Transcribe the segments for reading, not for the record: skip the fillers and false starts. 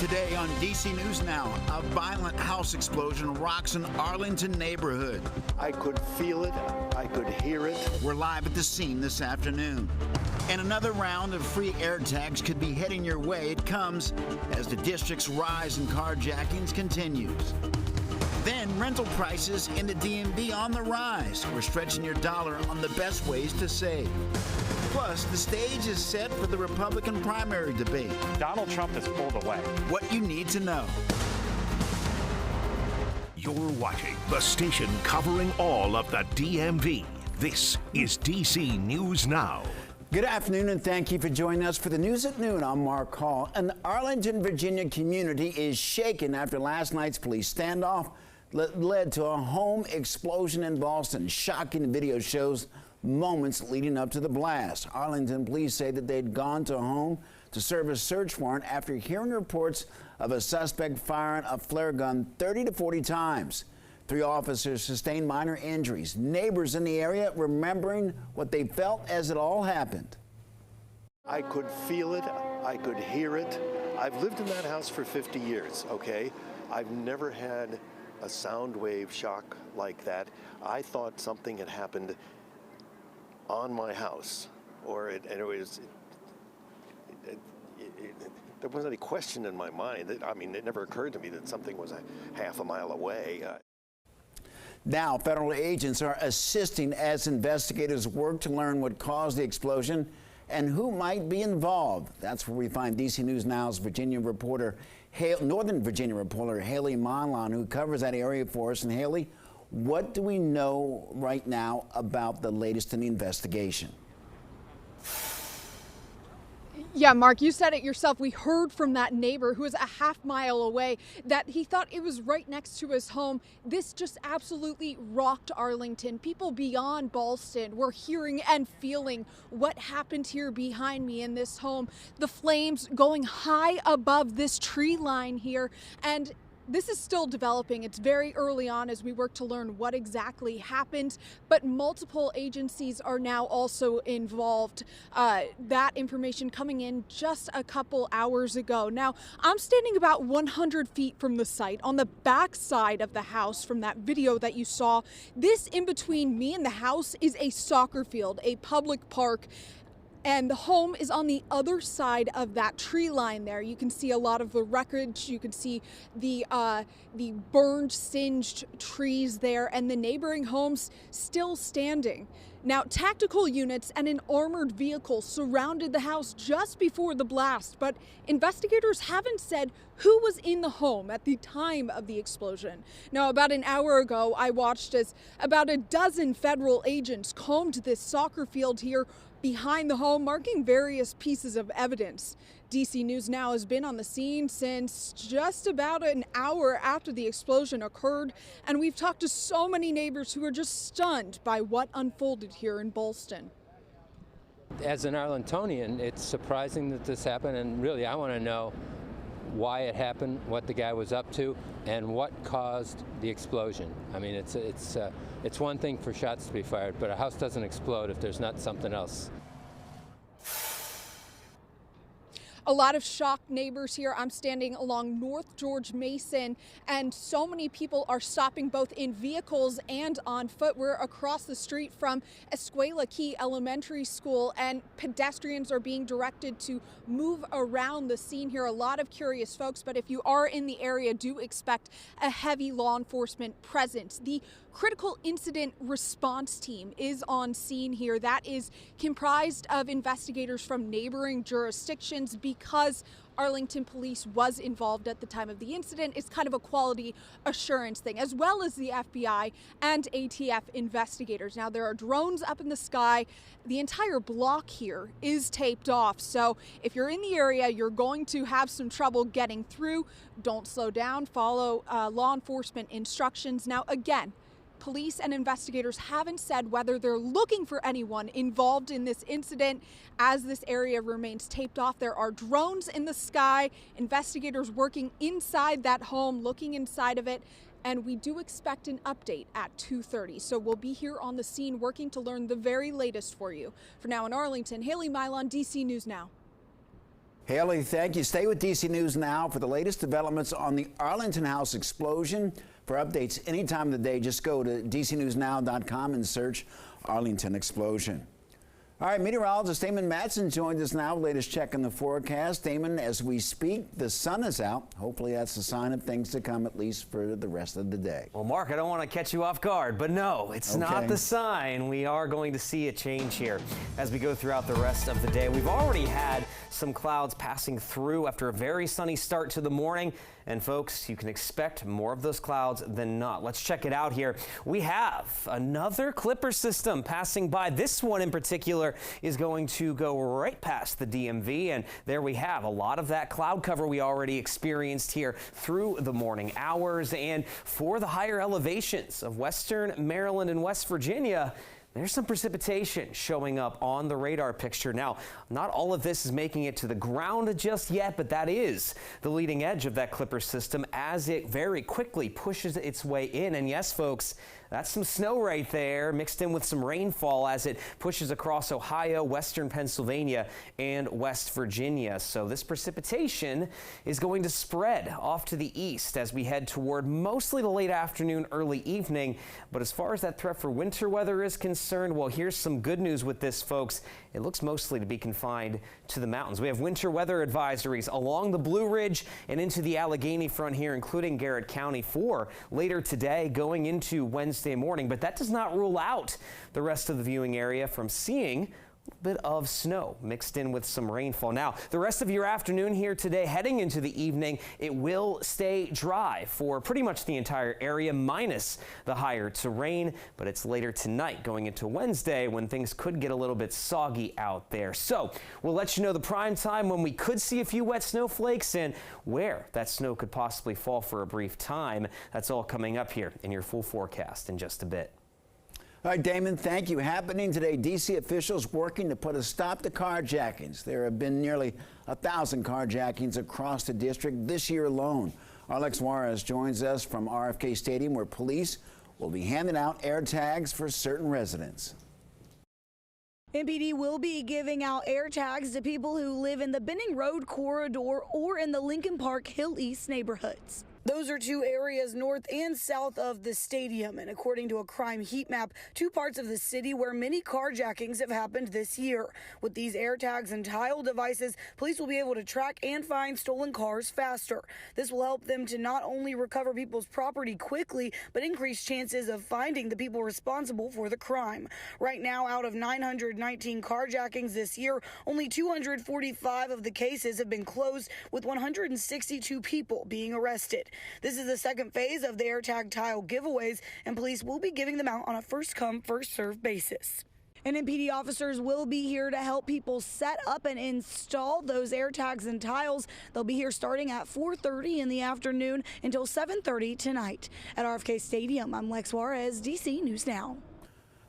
Today on DC News Now, a violent house explosion rocks an Arlington neighborhood. I could feel it. I could hear it. We're live at the scene this afternoon. And another round of free air tags could be heading your way. It comes as the district's rise in carjackings continues. Then rental prices in the DMV on the rise. We're stretching your dollar on the best ways to save. Plus, the stage is set for the Republican primary debate. Donald Trump has pulled away. What you need to know. You're watching the station covering all of the DMV. This is DC News Now. Good afternoon and thank you for joining us for the news at noon. I'm Mark Hall. An Arlington, Virginia community is shaken after last night's police standoff led to a home explosion in Boston. Shocking video shows moments leading up to the blast. Arlington police say that they'd gone to a home to serve a search warrant after hearing reports of a suspect firing a flare gun 30 to 40 times. 3 officers sustained minor injuries. Neighbors in the area remembering what they felt as it all happened. I could feel it. I could hear it. I've lived in that house for 50 years, okay? I've never had a sound wave shock like that. I thought something had happened on my house, or there wasn't any question in my mind. I mean, it never occurred to me that something was a half a mile away. Now, federal agents are assisting as investigators work to learn what caused the explosion and who might be involved. That's where we find DC News Now's Northern Virginia reporter Haley Milan, who covers that area for us. And Haley, what do we know right now about the latest in the investigation? Yeah, Mark, you said it yourself. We heard from that neighbor who was a half mile away that he thought it was right next to his home. This just absolutely rocked Arlington. People beyond Ballston were hearing and feeling what happened here behind me in this home. The flames going high above this tree line here, and this is still developing. It's very early on as we work to learn what exactly happened, but multiple agencies are now also involved. That information coming in just a couple hours ago. Now, I'm standing about 100 feet from the site on the back side of the house from that video that you saw. This in between me and the house is a soccer field, a public park. And the home is on the other side of that tree line there. You can see a lot of the wreckage. You can see the burned, singed trees there, and the neighboring homes still standing. Now, tactical units and an armored vehicle surrounded the house just before the blast, but investigators haven't said who was in the home at the time of the explosion. Now, about an hour ago, I watched as about a dozen federal agents combed this soccer field here behind the home, marking various pieces of evidence. DC News Now has been on the scene since just about an hour after the explosion occurred, and we've talked to so many neighbors who are just stunned by what unfolded here in Ballston. As an Arlingtonian, it's surprising that this happened, and really I want to know why it happened, what the guy was up to, and what caused the explosion. I mean, it's one thing for shots to be fired, but a house doesn't explode if there's not something else. A lot of shocked neighbors here. I'm standing along North George Mason, and so many people are stopping both in vehicles and on foot. We're across the street from Escuela Key Elementary School, and pedestrians are being directed to move around the scene here. A lot of curious folks, but if you are in the area, do expect a heavy law enforcement presence. The Critical Incident Response Team is on scene here. That is comprised of investigators from neighboring jurisdictions because Arlington Police was involved at the time of the incident. It's kind of a quality assurance thing, as well as the FBI and ATF investigators. Now, there are drones up in the sky. The entire block here is taped off. So if you're in the area, you're going to have some trouble getting through. Don't slow down. Follow law enforcement instructions. Now, again, police and investigators haven't said whether they're looking for anyone involved in this incident. As this area remains taped off, there are drones in the sky, investigators working inside that home, looking inside of it, and we do expect an update at 2:30. So we'll be here on the scene working to learn the very latest for you. For now in Arlington, Haley Milan, DC News Now. Haley, thank you. Stay with DC News Now for the latest developments on the Arlington House explosion. For updates any time of the day, just go to dcnewsnow.com and search Arlington explosion. All right, meteorologist Damon Matson joins us now. Latest check on the forecast. Damon, as we speak, the sun is out. Hopefully that's a sign of things to come, at least for the rest of the day. Well, Mark, I don't want to catch you off guard, but no, it's not the sign. We are going to see a change here as we go throughout the rest of the day. We've already had some clouds passing through after a very sunny start to the morning. And folks, you can expect more of those clouds than not. Let's check it out here. We have another Clipper system passing by. This one in particular is going to go right past the DMV. And there we have a lot of that cloud cover we already experienced here through the morning hours. And for the higher elevations of Western Maryland and West Virginia, there's some precipitation showing up on the radar picture. Now, not all of this is making it to the ground just yet, but that is the leading edge of that Clipper system as it very quickly pushes its way in. And yes, folks, that's some snow right there mixed in with some rainfall as it pushes across Ohio, western Pennsylvania, and West Virginia. So this precipitation is going to spread off to the east as we head toward mostly the late afternoon, early evening. But as far as that threat for winter weather is concerned, well, here's some good news with this, folks. It looks mostly to be confined to the mountains. We have winter weather advisories along the Blue Ridge and into the Allegheny front here, including Garrett County for later today going into Wednesday morning. But that does not rule out the rest of the viewing area from seeing a bit of snow mixed in with some rainfall. Now, the rest of your afternoon here today, heading into the evening, it will stay dry for pretty much the entire area, minus the higher to rain. But it's later tonight going into Wednesday when things could get a little bit soggy out there. So we'll let you know the prime time when we could see a few wet snowflakes and where that snow could possibly fall for a brief time. That's all coming up here in your full forecast in just a bit. All right, Damon, thank you. Happening today, D.C. officials working to put a stop to carjackings. There have been nearly 1,000 carjackings across the district this year alone. Alex Juarez joins us from RFK Stadium, where police will be handing out air tags for certain residents. MPD will be giving out air tags to people who live in the Benning Road corridor or in the Lincoln Park Hill East neighborhoods. Those are two areas north and south of the stadium, and according to a crime heat map, two parts of the city where many carjackings have happened this year. With these air tags and tile devices, police will be able to track and find stolen cars faster. This will help them to not only recover people's property quickly, but increase chances of finding the people responsible for the crime. Right now, out of 919 carjackings this year, only 245 of the cases have been closed, with 162 people being arrested. This is the second phase of the AirTag tile giveaways, and police will be giving them out on a first-come, first-served basis. And MPD officers will be here to help people set up and install those AirTags and tiles. They'll be here starting at 4:30 in the afternoon until 7:30 tonight. At RFK Stadium, I'm Lex Juarez, DC News Now.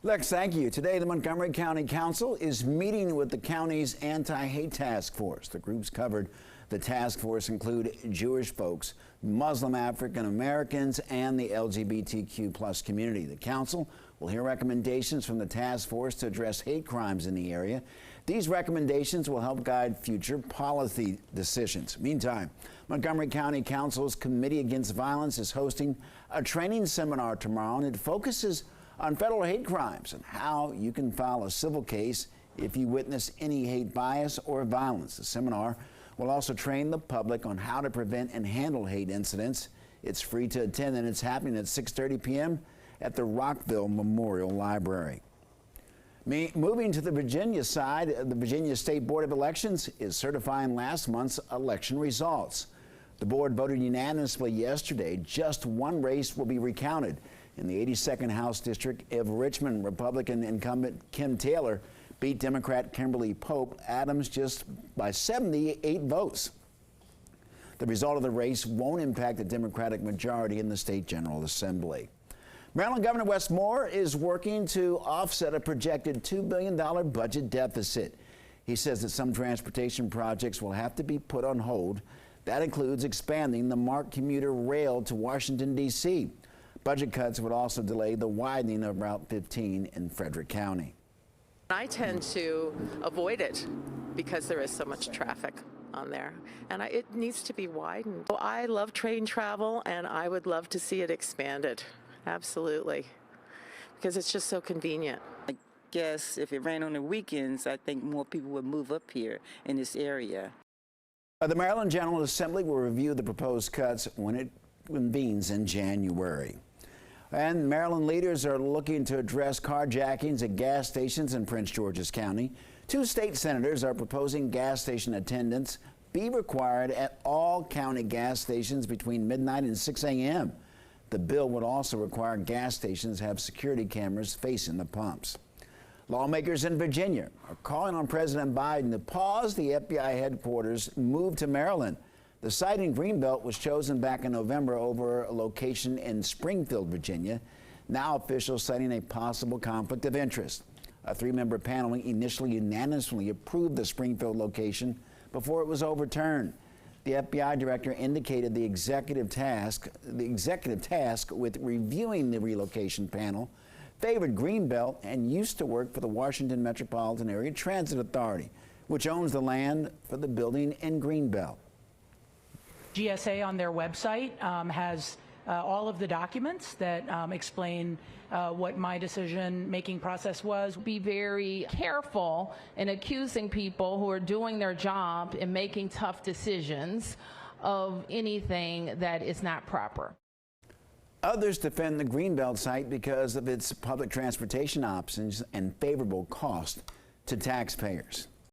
Lex, thank you. Today, the Montgomery County Council is meeting with the county's anti-hate task force. The groups covered the task force include Jewish folks, Muslim African Americans, and the LGBTQ+ community. The council will hear recommendations from the task force to address hate crimes in the area. These recommendations will help guide future policy decisions. Meantime, Montgomery County Council's Committee Against Violence is hosting a training seminar tomorrow, and it focuses on federal hate crimes and how you can file a civil case if you witness any hate bias or violence. The seminar will also train the public on how to prevent and handle hate incidents. It's free to attend, and it's happening at 6:30 p.m. at the Rockville Memorial Library. Moving to the Virginia side, the Virginia State Board of Elections is certifying last month's election results. The board voted unanimously yesterday. Just one race will be recounted. In the 82nd House District of Richmond, Republican incumbent Kim Taylor beat Democrat Kimberly Pope Adams just by 78 votes. The result of the race won't impact the Democratic majority in the state General Assembly. Maryland Governor Wes Moore is working to offset a projected $2 billion budget deficit. He says that some transportation projects will have to be put on hold. That includes expanding the MARC commuter rail to Washington, D.C. Budget cuts would also delay the widening of Route 15 in Frederick County. I tend to avoid it because there is so much traffic on there, and it needs to be widened. So I love train travel, and I would love to see it expanded, absolutely, because it's just so convenient. I guess if it ran on the weekends, I think more people would move up here in this area. The Maryland General Assembly will review the proposed cuts when it convenes in January. And Maryland leaders are looking to address carjackings at gas stations in Prince George's County. 2 state senators are proposing gas station attendants be required at all county gas stations between midnight and 6 a.m. The bill would also require gas stations have security cameras facing the pumps. Lawmakers in Virginia are calling on President Biden to pause the FBI headquarters move to Maryland. The site in Greenbelt was chosen back in November over a location in Springfield, Virginia. Now officials citing a possible conflict of interest. A 3-member panel initially unanimously approved the Springfield location before it was overturned. The FBI director indicated the executive task with reviewing the relocation panel favored Greenbelt and used to work for the Washington Metropolitan Area Transit Authority, which owns the land for the building in Greenbelt. GSA on their website has all of the documents that explain what my decision-making process was. Be very careful in accusing people who are doing their job and making tough decisions of anything that is not proper. Others defend the Greenbelt site because of its public transportation options and favorable cost to taxpayers.